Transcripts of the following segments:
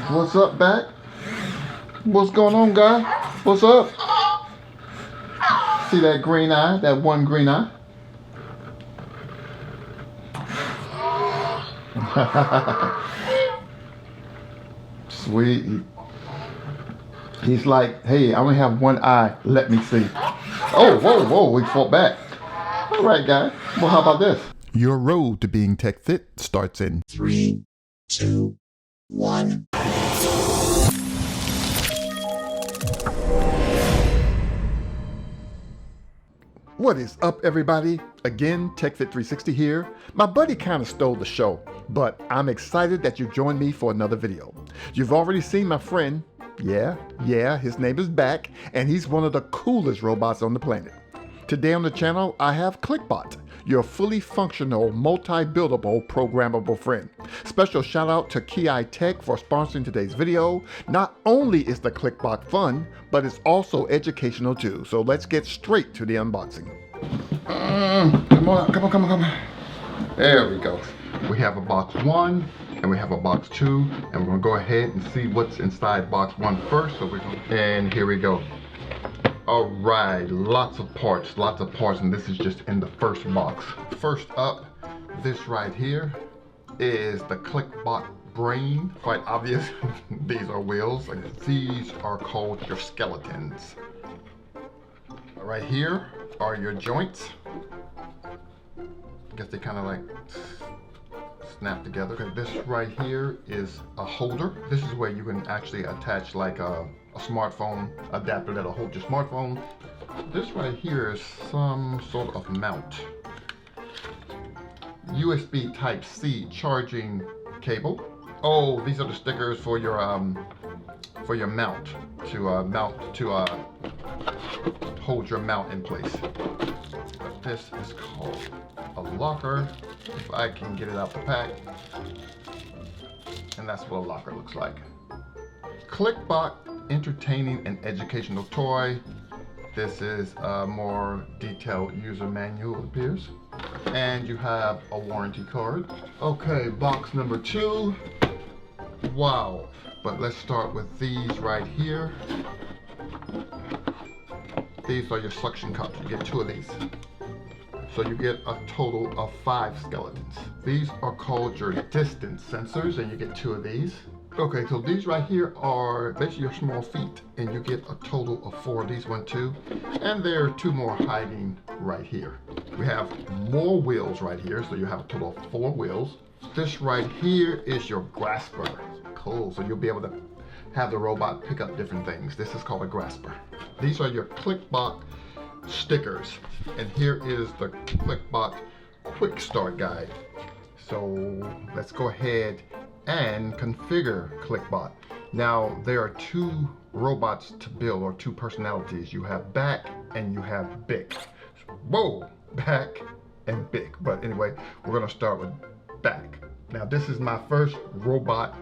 What's up, back? What's going on, guy? What's up? See that green eye? That one green eye? Sweet. He's like, hey, I only have one eye. Let me see. Oh, whoa, whoa, we fought back. All right, guy. Well, how about this? Your road to being tech fit starts in 3, 2, 1. What is up, everybody? Again, TechFit360 here. My buddy kind of stole the show, but I'm excited that you joined me for another video. You've already seen my friend. Yeah, his name is Back, and he's one of the coolest robots on the planet. Today on the channel, I have ClicBot, your fully functional, multi-buildable, programmable friend. Special shout out to keyitech for sponsoring today's video. Not only is the ClicBot fun, but it's also educational too. So let's get straight to the unboxing. Come on. There we go. We have a box 1 and we have a box 2, and we're gonna go ahead and see what's inside box 1 first. And here we go. All right, lots of parts, and this is just in the first box. First up, this right here is the ClicBot brain. Quite obvious. These are wheels. These are called your skeletons. Right here are your joints. I guess they kind of like snap together. Okay, this right here is a holder. This is where you can actually attach like a smartphone adapter that'll hold your smartphone. This right here is some sort of mount. USB Type-C charging cable. Oh, these are the stickers for your mount to hold your mount in place. This is called a locker, if I can get it out the pack. And that's what a locker looks like. ClicBot, entertaining and educational toy. This is a more detailed user manual, it appears. And you have a warranty card. Okay, box number 2. Wow. But let's start with these right here. These are your suction cups. You get 2 of these. So you get a total of 5 skeletons. These are called your distance sensors, and you get 2 of these. Okay, so these right here are basically your small feet, and you get a total of 4 of these, 1, 2, and there are 2 more hiding right here. We have more wheels right here, so you have a total of 4 wheels. This right here is your grasper. Cool, so you'll be able to have the robot pick up different things. This is called a grasper. These are your ClicBot stickers, and here is the ClicBot quick start guide. So let's go ahead and configure ClicBot. Now there are 2 robots to build, or 2 personalities. You have Back and you have Bick. Whoa, Back and Bick. But anyway, we're gonna start with Back. Now this is my first robot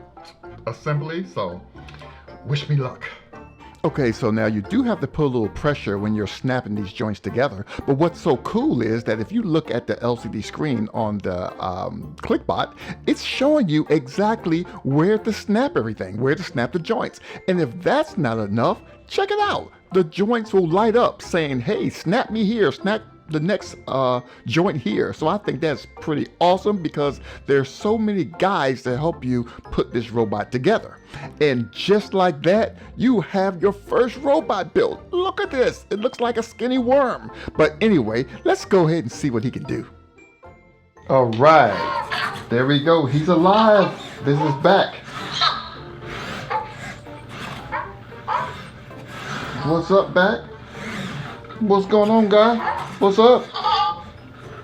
assembly, so wish me luck. Okay, so now you do have to put a little pressure when you're snapping these joints together, but what's so cool is that if you look at the LCD screen on the ClicBot, it's showing you exactly where to snap everything, where to snap the joints. And if that's not enough, check it out. The joints will light up saying, hey, snap me here, snap the next joint here. So I think that's pretty awesome, because there's so many guides to help you put this robot together. And just like that, you have your first robot built. Look at this. It looks like a skinny worm. But anyway, let's go ahead and see what he can do. All right, there we go. He's alive. This is Back. What's up, Back? What's going on, guy? What's up?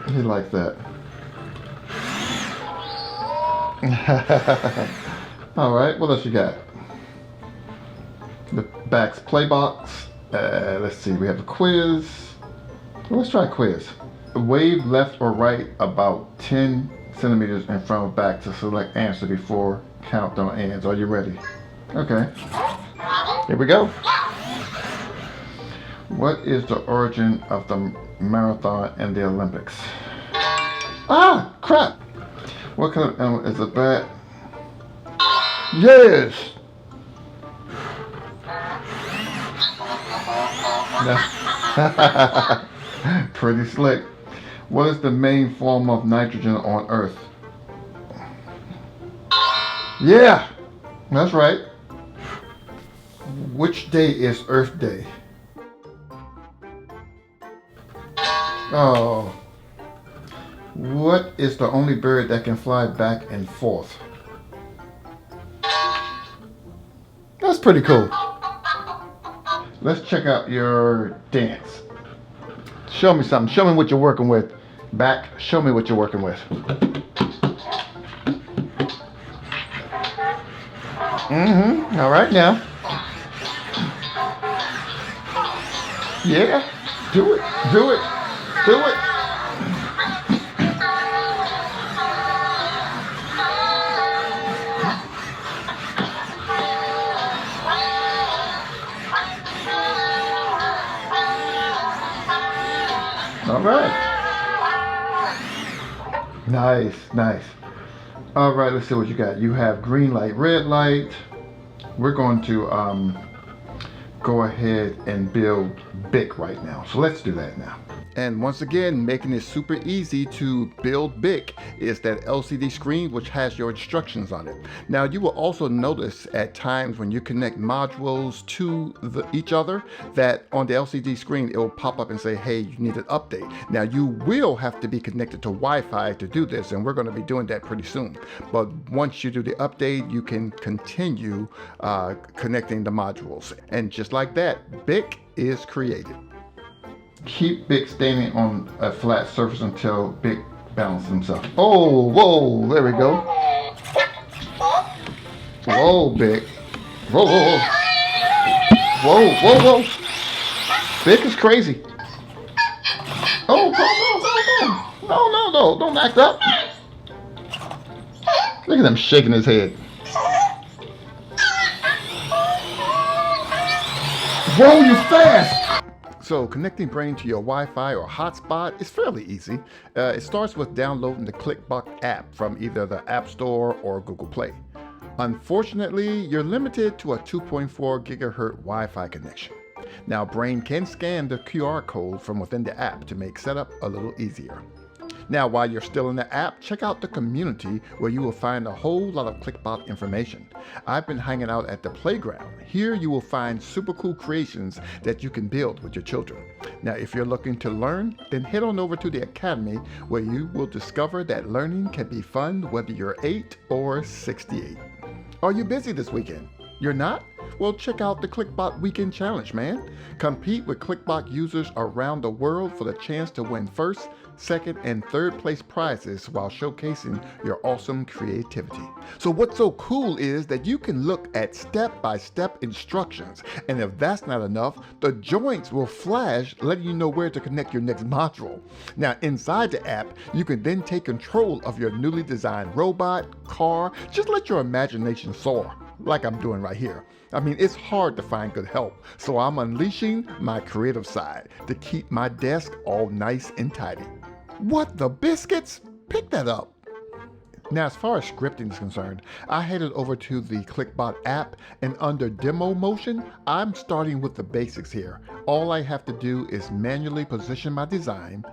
He likes that. All right, what else you got? The Back's play box. Let's see, we have a quiz. Well, let's try a quiz. Wave left or right about 10 centimeters in front of Back to select answer before countdown ends. Are you ready? Okay. Here we go. What is the origin of the marathon and the Olympics? Ah, crap! What kind of animal is a bat? Yes! Pretty slick. What is the main form of nitrogen on Earth? Yeah, that's right. Which day is Earth Day? Oh. What is the only bird that can fly back and forth? That's pretty cool. Let's check out your dance. Show me something. Show me what you're working with. Back. Show me what you're working with. All right now. Yeah. Do it. Do it. Do it. All right. Nice, nice. All right, let's see what you got. You have green light, red light. We're going to go ahead and build BIC right now. So let's do that now. And once again, making it super easy to build BIC is that LCD screen which has your instructions on it. Now you will also notice at times when you connect modules to each other that on the LCD screen it will pop up and say, hey, you need an update. Now you will have to be connected to Wi-Fi to do this, and we're going to be doing that pretty soon. But once you do the update, you can continue connecting the modules. And just like that, BIC is created. Keep BIC standing on a flat surface until BIC balances himself. Oh, whoa, there we go. Whoa, BIC. Whoa, whoa, whoa. Whoa, whoa, whoa. BIC is crazy. Oh, no, don't act up. Look at him shaking his head. Whoa, you fast. So connecting Brain to your Wi-Fi or hotspot is fairly easy. It starts with downloading the ClicBot app from either the App Store or Google Play. Unfortunately, you're limited to a 2.4 gigahertz Wi-Fi connection. Now, Brain can scan the QR code from within the app to make setup a little easier. Now, while you're still in the app, check out the community where you will find a whole lot of ClicBot information. I've been hanging out at the playground. Here you will find super cool creations that you can build with your children. Now, if you're looking to learn, then head on over to the Academy where you will discover that learning can be fun whether you're 8 or 68. Are you busy this weekend? You're not? Well, check out the ClicBot Weekend Challenge, man. Compete with ClicBot users around the world for the chance to win first, second, and third place prizes while showcasing your awesome creativity. So what's so cool is that you can look at step-by-step instructions, and if that's not enough, the joints will flash letting you know where to connect your next module. Now, inside the app, you can then take control of your newly designed robot, car. Just let your imagination soar, like I'm doing right here. I mean, it's hard to find good help, so I'm unleashing my creative side to keep my desk all nice and tidy. What the biscuits? Pick that up. Now, as far as scripting is concerned, I headed over to the ClicBot app, and under demo motion, I'm starting with the basics here. All I have to do is manually position my design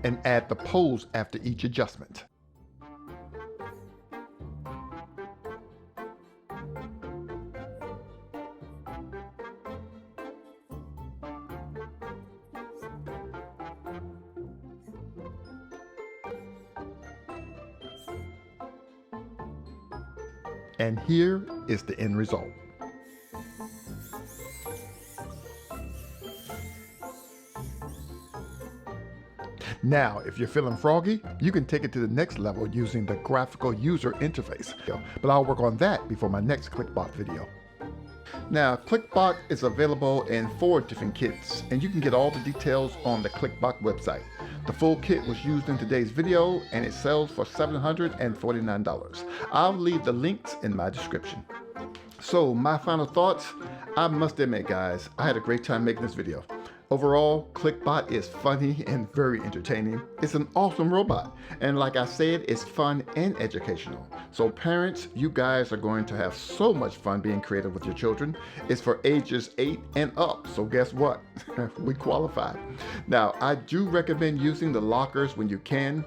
and add the pose after each adjustment. And here is the end result. Now, if you're feeling froggy, you can take it to the next level using the graphical user interface. But I'll work on that before my next ClicBot video. Now, ClicBot is available in 4 different kits, and you can get all the details on the ClicBot website. The full kit was used in today's video, and it sells for $749. I'll leave the links in my description. So, my final thoughts, I must admit guys, I had a great time making this video. Overall, ClicBot is funny and very entertaining. It's an awesome robot. And like I said, it's fun and educational. So parents, you guys are going to have so much fun being creative with your children. It's for ages 8 and up. So guess what? We qualify. Now, I do recommend using the lockers when you can.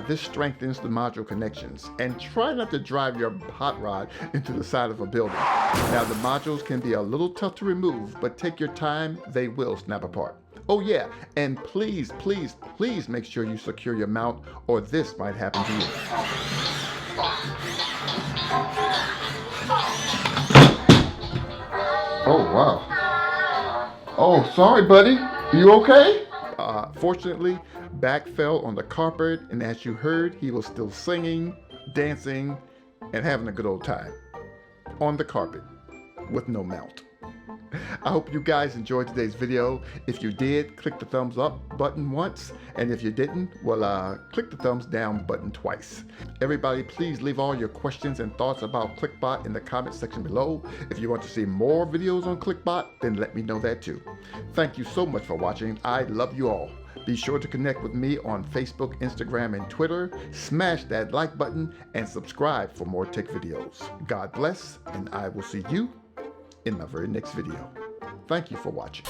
This strengthens the module connections. And try not to drive your hot rod into the side of a building. Now, the modules can be a little tough to remove, but take your time, they will snap apart. Oh yeah, and please, please, please make sure you secure your mount or this might happen to you. Oh wow. Oh, sorry buddy, you okay? Fortunately, back fell on the carpet, and as you heard, he was still singing, dancing, and having a good old time on the carpet with no mount. I hope you guys enjoyed today's video. If you did, click the thumbs up button once, and if you didn't, well, click the thumbs down button twice. Everybody, please leave all your questions and thoughts about ClicBot in the comment section below. If you want to see more videos on ClicBot, then let me know that too. Thank you so much for watching. I love you all. Be sure to connect with me on Facebook, Instagram, and Twitter. Smash that like button and subscribe for more tech videos. God bless, and I will see you in my very next video. Thank you for watching.